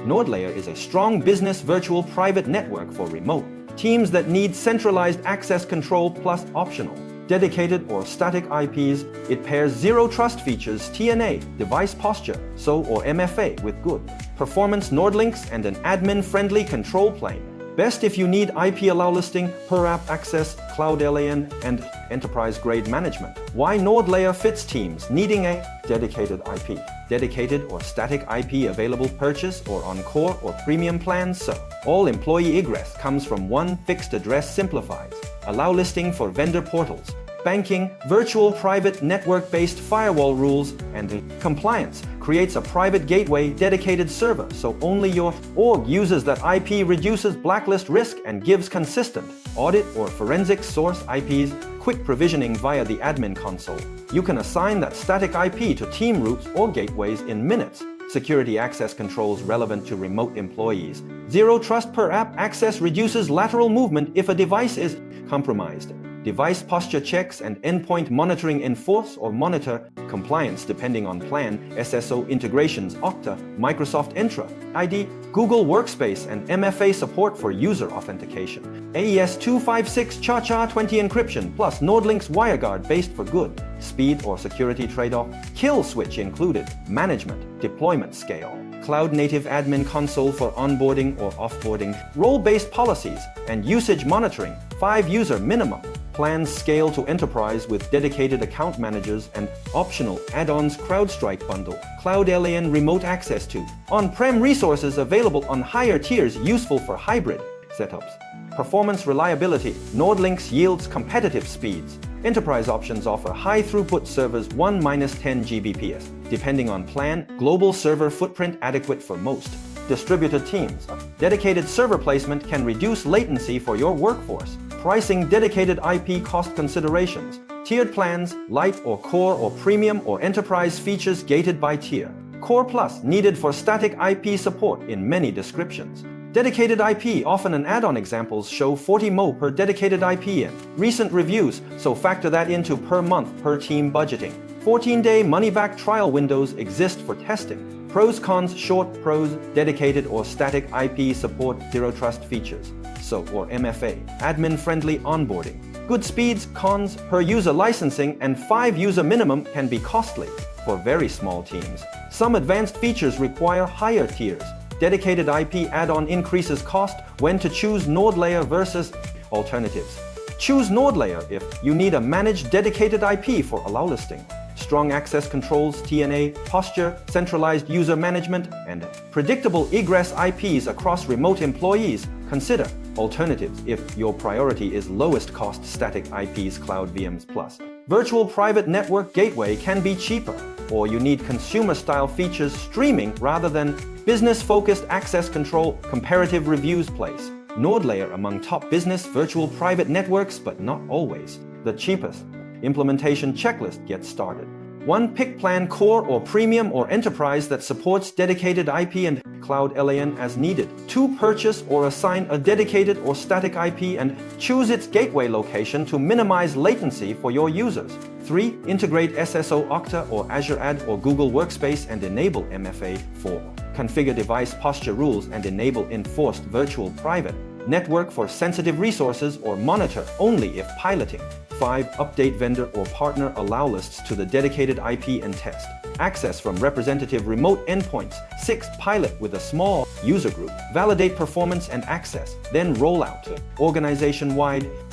NordLayer is a strong business virtual private network for remote teams that need centralized access control plus optional dedicated or static IPs. It pairs zero trust features, TNA, device posture, SO or MFA with good performance Nord links and an admin-friendly control plane. Best if you need IP allow listing, per app access, cloud LAN, and enterprise-grade management. Why NordLayer fits teams needing a dedicated IP. Dedicated or static IP available purchase or on core or premium plans. So all employee egress comes from one fixed address simplifies. Allow listing for vendor portals. Banking, virtual private network-based firewall rules, and compliance creates a private gateway dedicated server so only your org uses that IP, reduces blacklist risk and gives consistent audit or forensic source IPs, quick provisioning via the admin console. You can assign that static IP to team routes or gateways in minutes. Security access controls relevant to remote employees. Zero trust per app access reduces lateral movement if a device is compromised. Device posture checks and endpoint monitoring enforce or monitor compliance depending on plan. SSO integrations Okta, Microsoft Entra ID, Google Workspace and MFA support for user authentication. AES 256 CHA-20 encryption plus NordLynx WireGuard based for good speed or security trade-off. Kill switch included. Management, deployment scale. Cloud-native admin console for onboarding or offboarding. Role-based policies and usage monitoring. 5-user minimum. Plans scale to enterprise with dedicated account managers and optional add-ons. CrowdStrike bundle. Cloud LAN remote access to on-prem resources available on higher tiers useful for hybrid setups. Performance reliability. NordLynx yields competitive speeds. Enterprise options offer high throughput servers 1-10 Gbps. Depending on plan, global server footprint adequate for most distributed teams. Dedicated server placement can reduce latency for your workforce. Pricing dedicated IP cost considerations. Tiered plans, light or core or premium or enterprise features gated by tier. Core Plus needed for static IP support in many descriptions. Dedicated IP often an add-on. Examples show 40 MO per dedicated IP in recent reviews, so factor that into per month per team budgeting. 14-day money-back trial windows exist for testing. Pros cons short pros dedicated or static IP support zero trust features. SO or MFA, admin-friendly onboarding. Good speeds, cons, per user licensing and 5-user minimum can be costly for very small teams. Some advanced features require higher tiers. Dedicated IP add-on increases cost. When to choose NordLayer versus alternatives. Choose NordLayer if you need a managed dedicated IP for allow listing. Strong access controls, TNA, posture, centralized user management, and predictable egress IPs across remote employees. Consider alternatives if your priority is lowest cost static IPs. Cloud VMs Plus. Virtual private network gateway can be cheaper, or you need consumer-style features streaming rather than business-focused access control. Comparative reviews place NordLayer among top business virtual private networks, but not always the cheapest. Implementation checklist. Get started. 1 pick plan core or premium or enterprise that supports dedicated IP and cloud LAN as needed. 2 purchase or assign a dedicated or static IP and choose its gateway location to minimize latency for your users. 3 integrate SSO Okta or Azure Ad or Google Workspace and enable MFA. 4 configure device posture rules and enable enforced virtual private network for sensitive resources or monitor only if piloting. 5 update vendor or partner allow lists to the dedicated IP and test access from representative remote endpoints. 6 pilot with a small user group, validate performance and access, then roll out organization-wide